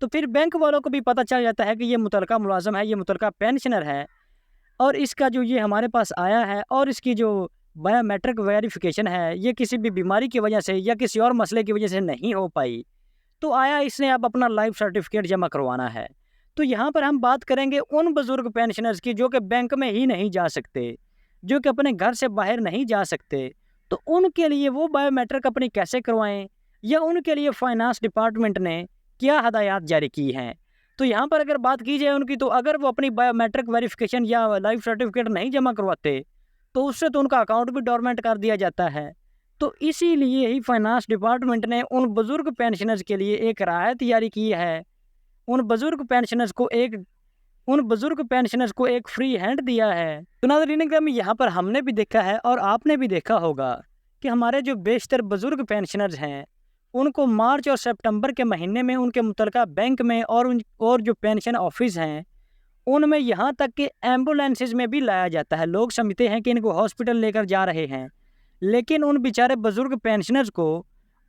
تو پھر بینک والوں کو بھی پتہ چل جاتا ہے کہ یہ متعلقہ ملازم ہے، یہ متعلقہ پینشنر ہے، اور اس کا جو یہ ہمارے پاس آیا ہے اور اس کی جو بایو میٹرک ویریفیکیشن ہے یہ کسی بھی بیماری کی وجہ سے یا کسی اور مسئلے کی وجہ سے نہیں ہو پائی، تو آیا اس نے اب اپنا لائف سرٹیفکیٹ جمع کروانا ہے۔ تو یہاں پر ہم بات کریں گے ان بزرگ پینشنرز کی جو کہ بینک میں ہی نہیں جا سکتے، جو کہ اپنے گھر سے باہر نہیں جا سکتے، تو ان کے لیے وہ بایو میٹرک اپنی کیسے کروائیں، یا ان کے لیے فائنانس ڈپارٹمنٹ نے کیا ہدایات جاری کی ہیں۔ تو یہاں پر اگر بات کی جائے ان کی، تو اگر وہ اپنی بایو میٹرک ویریفیکیشن یا لائف سرٹیفکیٹ نہیں جمع کرواتے تو اس سے تو ان کا اکاؤنٹ بھی ڈورمنٹ کر دیا جاتا ہے۔ تو اسی لیے ہی فائنانس ڈپارٹمنٹ نے ان بزرگ پینشنرز کے لیے ایک رعایت جاری کی ہے، ان بزرگ پینشنرز کو ایک فری ہینڈ دیا ہے۔ تو ناظرین گرامی، یہاں پر ہم نے بھی دیکھا ہے اور آپ نے بھی دیکھا ہوگا کہ ہمارے جو بیشتر بزرگ پینشنرز ہیں ان کو مارچ اور سپٹمبر کے مہینے میں ان کے متعلقہ بینک میں اور جو پینشن آفس ہیں ان میں یہاں تک کہ ایمبولینسز میں بھی لایا جاتا ہے۔ لوگ سمجھتے ہیں کہ ان کو ہاسپٹل لے کر جا رہے ہیں، لیکن ان بیچارے بزرگ پینشنرز کو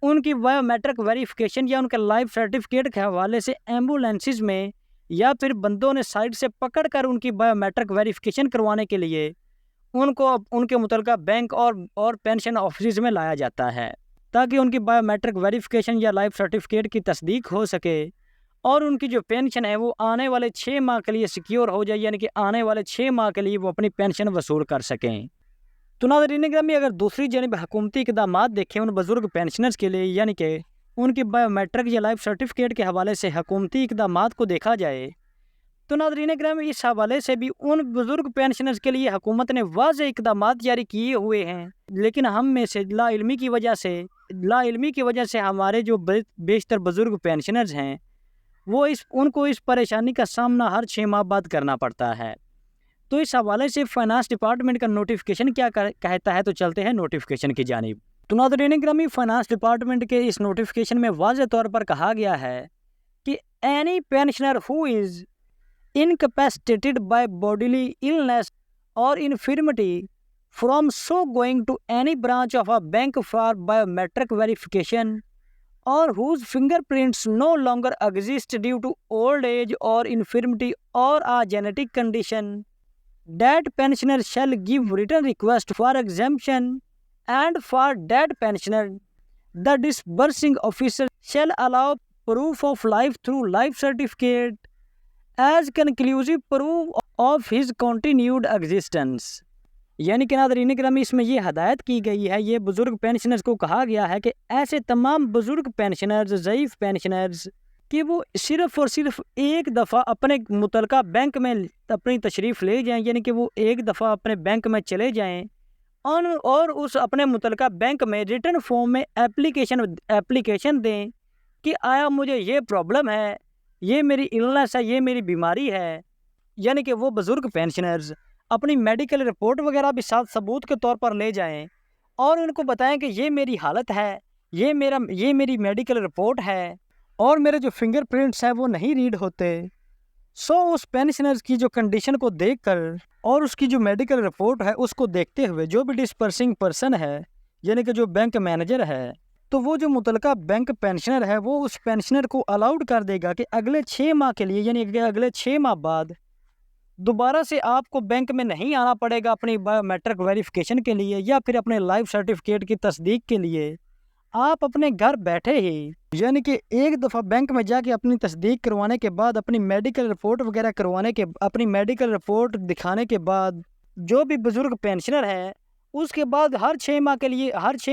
ان کی بایو میٹرک ویریفیکیشن یا ان کے لائف سرٹیفکیٹ کے حوالے سے ایمبولینسز میں یا پھر بندوں نے سائڈ سے پکڑ کر ان کی بایو میٹرک ویریفیکیشن کروانے کے لیے ان کو ان کے متعلقہ بینک اور پینشن آفسز میں لایا جاتا ہے، تاکہ ان کی بایو میٹرک ویریفیکیشن یا لائف سرٹیفکیٹ کی تصدیق ہو سکے اور ان کی جو پینشن ہے وہ آنے والے 6 ماہ کے لیے سیکیور ہو جائے، یعنی کہ آنے والے 6 ماہ کے لیے وہ اپنی پینشن وصول کر سکیں۔ تو ناظرین گرامی، اگر دوسری جانب حکومتی اقدامات دیکھیں ان بزرگ پینشنرز کے لیے، یعنی کہ ان کی بایو میٹرک یا لائف سرٹیفکیٹ کے حوالے سے حکومتی اقدامات کو دیکھا جائے تو ناظرین گرامی اس حوالے سے بھی ان بزرگ پینشنرز کے لیے حکومت نے واضح اقدامات جاری کیے ہوئے ہیں، لیکن ہم میں سے لا علمی کی وجہ سے ہمارے جو بیشتر بزرگ پینشنرز ہیں وہ ان کو اس پریشانی کا سامنا ہر 6 ماہ بعد کرنا پڑتا ہے۔ تو اس حوالے سے فائنانس ڈپارٹمنٹ کا نوٹیفیکیشن کیا کہتا ہے، تو چلتے ہیں نوٹیفیکیشن کی جانب۔ تو ناظرین گرامی، فائنانس ڈپارٹمنٹ کے اس نوٹیفیکیشن میں واضح طور پر کہا گیا ہے کہ any pensioner who is incapacitated by bodily illness or infirmity from so going to any branch of a bank for biometric verification or whose fingerprints no longer exist due to old age or infirmity or a genetic condition, that pensioner shall give written request for exemption, and for that pensioner the disbursing officer shall allow proof of life through life certificate as conclusive proof of his continued existence۔ یعنی کہ ناظرین گرامی، اس میں یہ ہدایت کی گئی ہے، یہ بزرگ پینشنرز کو کہا گیا ہے کہ ایسے تمام بزرگ پینشنرز، ضعیف پینشنرز کہ وہ صرف اور صرف ایک دفعہ اپنے متعلقہ بینک میں اپنی تشریف لے جائیں، یعنی کہ وہ ایک دفعہ اپنے بینک میں چلے جائیں اور اس اپنے متعلقہ بینک میں ریٹن فارم میں اپلیکیشن دیں کہ آیا مجھے یہ پرابلم ہے، یہ میری النس ہے، یہ میری بیماری ہے۔ یعنی کہ وہ بزرگ پینشنرز اپنی میڈیکل رپورٹ وغیرہ بھی ساتھ ثبوت کے طور پر لے جائیں اور ان کو بتائیں کہ یہ میری حالت ہے، یہ میری میڈیکل رپورٹ ہے اور میرے جو فنگر پرنٹس ہیں وہ نہیں ریڈ ہوتے۔ اس پینشنرز کی جو کنڈیشن کو دیکھ کر اور اس کی جو میڈیکل رپورٹ ہے اس کو دیکھتے ہوئے جو بھی ڈسپرسنگ پرسن ہے، یعنی کہ جو بینک مینیجر ہے، تو وہ جو متعلقہ بینک پینشنر ہے وہ اس پینشنر کو الاؤڈ کر دے گا کہ اگلے 6 ماہ کے لیے، یعنی کہ اگلے 6 ماہ بعد دوبارہ سے آپ کو بینک میں نہیں آنا پڑے گا اپنی بایو میٹرک ویریفیکیشن کے لیے یا پھر اپنے لائف سرٹیفکیٹ کی تصدیق کے لیے۔ آپ اپنے گھر بیٹھے ہی، یعنی کہ ایک دفعہ بینک میں جا کے اپنی تصدیق کروانے کے بعد، اپنی میڈیکل رپورٹ وغیرہ اپنی میڈیکل رپورٹ دکھانے کے بعد جو بھی بزرگ پینشنر ہے اس کے بعد ہر 6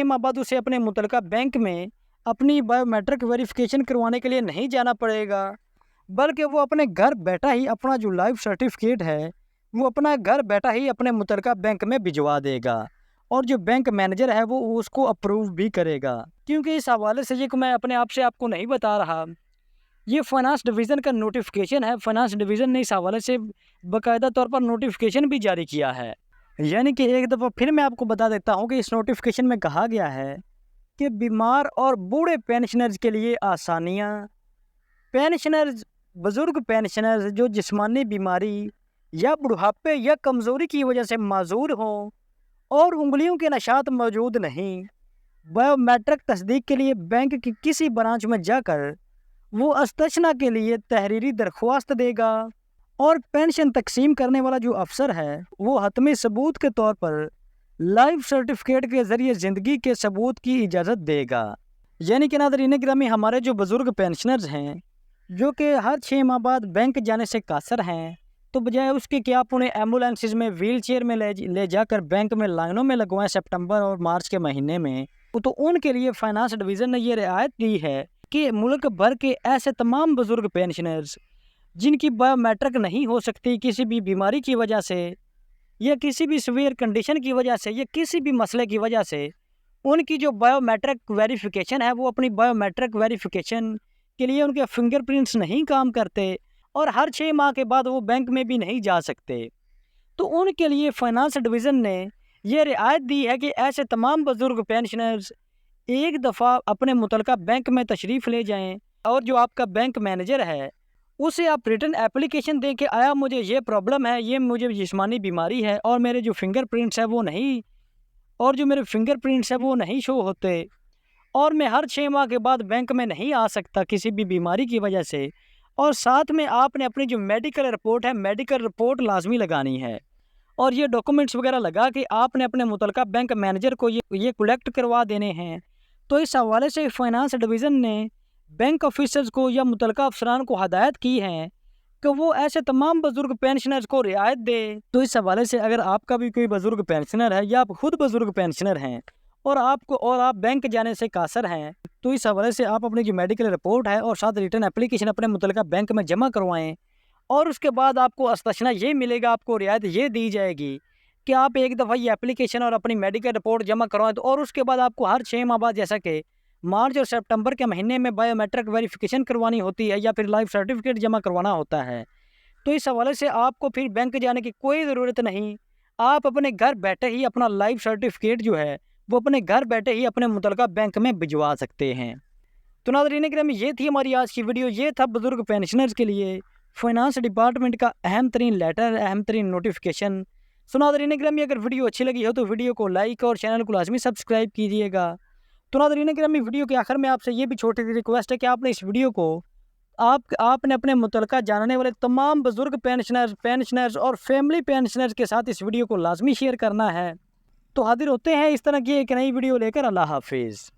ماہ بعد اسے اپنے متعلقہ بینک میں اپنی بایو میٹرک ویریفیکیشن کروانے کے لیے نہیں جانا پڑے گا، بلکہ وہ اپنے گھر بیٹھا ہی اپنا جو لائف سرٹیفکیٹ ہے وہ اپنا گھر بیٹھا ہی اپنے متعلقہ بینک میں بھجوا دے گا اور جو بینک مینیجر ہے وہ اس کو اپروو بھی کرے گا۔ کیونکہ اس حوالے سے یہ میں اپنے آپ سے آپ کو نہیں بتا رہا، یہ فائنانس ڈویژن کا نوٹیفیکیشن ہے۔ فائنانس ڈویژن نے اس حوالے سے باقاعدہ طور پر نوٹیفیکیشن بھی جاری کیا ہے۔ یعنی کہ ایک دفعہ پھر میں آپ کو بتا دیتا ہوں کہ اس نوٹیفیکیشن میں کہا گیا ہے کہ بیمار اور بوڑھے پینشنرز کے لیے آسانیاں، بزرگ پینشنرز جو جسمانی بیماری یا بڑھاپے یا کمزوری کی وجہ سے معذور ہوں اور انگلیوں کے نشاط موجود نہیں، بایو میٹرک تصدیق کے لیے بینک کی کسی برانچ میں جا کر وہ استثنا کے لیے تحریری درخواست دے گا، اور پینشن تقسیم کرنے والا جو افسر ہے وہ حتمی ثبوت کے طور پر لائف سرٹیفکیٹ کے ذریعے زندگی کے ثبوت کی اجازت دے گا۔ یعنی کہ ناظرین گرامی، ہمارے جو بزرگ پینشنرز ہیں جو کہ ہر 6 ماہ بعد بینک جانے سے قاصر ہیں، تو بجائے اس کے کہ آپ انہیں ایمبولینسز میں ویل چیئر میں لے جا کر بینک میں لائنوں میں لگوائیں سپٹمبر اور مارچ کے مہینے میں، تو ان کے لیے فائنانس ڈویژن نے یہ رعایت دی ہے کہ ملک بھر کے ایسے تمام بزرگ پینشنرز جن کی بایو میٹرک نہیں ہو سکتی کسی بھی بیماری کی وجہ سے یا کسی بھی سویئر کنڈیشن کی وجہ سے یا کسی بھی مسئلے کی وجہ سے، ان کی جو بایو میٹرک ویریفیکیشن ہے وہ اپنی بایو میٹرک ویریفیکیشن کے لیے ان کے فنگر پرنٹس نہیں کام کرتے اور ہر 6 ماہ کے بعد وہ بینک میں بھی نہیں جا سکتے، تو ان کے لیے فائنانس ڈویژن نے یہ رعایت دی ہے کہ ایسے تمام بزرگ پینشنرز ایک دفعہ اپنے متعلقہ بینک میں تشریف لے جائیں، اور جو آپ کا بینک مینیجر ہے اسے آپ ریٹن اپلیکیشن دیں کہ آیا مجھے یہ پرابلم ہے، یہ مجھے جسمانی بیماری ہے اور میرے جو فنگر پرنٹس ہیں وہ نہیں، اور جو میرے فنگر پرنٹس ہیں وہ نہیں شو ہوتے، اور میں ہر 6 ماہ کے بعد بینک میں نہیں آ سکتا کسی بھی بیماری کی وجہ سے، اور ساتھ میں آپ نے اپنی جو میڈیکل رپورٹ ہے میڈیکل رپورٹ لازمی لگانی ہے، اور یہ ڈاکومنٹس وغیرہ لگا کے آپ نے اپنے متعلقہ بینک مینیجر کو یہ کلیکٹ کروا دینے ہیں۔ تو اس حوالے سے فائنانس ڈویژن نے بینک آفیسرز کو یا متعلقہ افسران کو ہدایت کی ہے کہ وہ ایسے تمام بزرگ پینشنرز کو رعایت دے۔ تو اس حوالے سے اگر آپ کا بھی کوئی بزرگ پینشنر ہے یا آپ خود بزرگ پینشنر ہیں اور آپ بینک جانے سے قاصر ہیں، تو اس حوالے سے آپ اپنی جو میڈیکل رپورٹ ہے اور ساتھ ریٹن اپلیکیشن اپنے متعلقہ بینک میں جمع کروائیں، اور اس کے بعد آپ کو استثنا یہ ملے گا، آپ کو رعایت یہ دی جائے گی کہ آپ ایک دفعہ یہ اپلیکیشن اور اپنی میڈیکل رپورٹ جمع کروائیں، اور اس کے بعد آپ کو ہر 6 ماہ بعد جیسا کہ مارچ اور سپٹمبر کے مہینے میں بایو میٹرک ویریفیکیشن کروانی ہوتی ہے یا پھر لائف سرٹیفکیٹ جمع کروانا ہوتا ہے، تو اس حوالے سے آپ کو پھر بینک جانے کی کوئی ضرورت نہیں، آپ اپنے گھر بیٹھے ہی اپنا لائف سرٹیفکیٹ جو ہے وہ اپنے گھر بیٹھے ہی اپنے متعلقہ بینک میں بھجوا سکتے ہیں۔ تو ناظرین گرامی، یہ تھی ہماری آج کی ویڈیو، یہ تھا بزرگ پینشنرز کے لیے فائنانس ڈپارٹمنٹ کا اہم ترین لیٹر، اہم ترین نوٹیفیکیشن۔ سو ناظرین گرامی، اگر ویڈیو اچھی لگی ہو تو ویڈیو کو لائک اور چینل کو لازمی سبسکرائب کیجیے گا۔ تو ناظرین گرامی، ویڈیو کے آخر میں آپ سے یہ بھی چھوٹی سی ریکویسٹ ہے کہ آپ نے اس ویڈیو کو آپ نے اپنے متعلقہ جاننے والے تمام بزرگ پینشنرز اور فیملی پینشنرز کے ساتھ اس ویڈیو کو لازمی شیئر کرنا ہے۔ تو حاضر ہوتے ہیں اس طرح کی ایک نئی ویڈیو لے کر۔ اللہ حافظ۔